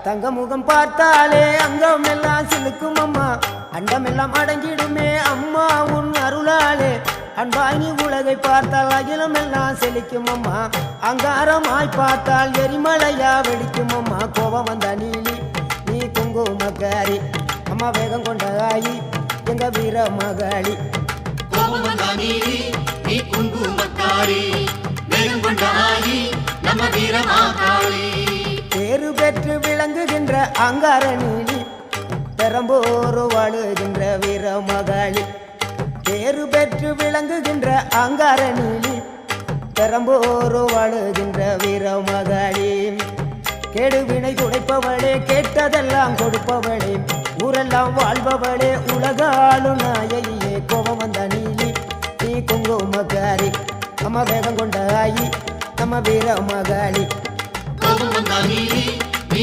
தங்க முகம் பார்த்தாலே அங்கம் எல்லாம் சிலுக்கும் அம்மா அண்டமெல்லாம் அடங்கிடுமே அம்மா உன் அருளாலே அன்பாங்கி உலகை பார்த்தால் அகிலம் எல்லாம் செழிக்கும் அம்மா அங்காரமாய் பார்த்தால் எரிமலையா வெடிக்கும் அம்மா கோபம் வந்த நீலி நீ குங்குமக்காரி அம்மா வேகம் கொண்ட ஆயி எங்க வீர மகாளி கோபம் வந்த நீலி நீ குங்குமக்காரி வேகம் கொண்ட ஆயி நம்ம வீர மகாளி பேரு பெற்று விளங்குகின்ற அங்கார நீலி பெரம்போரு வாழுகின்ற வீர மகாளி பேரு பெற்று விளங்குகின்ற அங்கார நீலி பெரம்போரு வாழுகின்ற வீர மகாளி கேடுவினை துடைப்பவளே கேட்டதெல்லாம் கொடுப்பவளே ஊரெல்லாம் வாழ்பவளே உலகாளு நாயகியே கோபம் வந்த நீலி நீ குங்குமக்காரி அம்மா வேகம் கொண்ட ஆயி நம்ம வீர மகாளி கோபம் வந்த நீலி நீ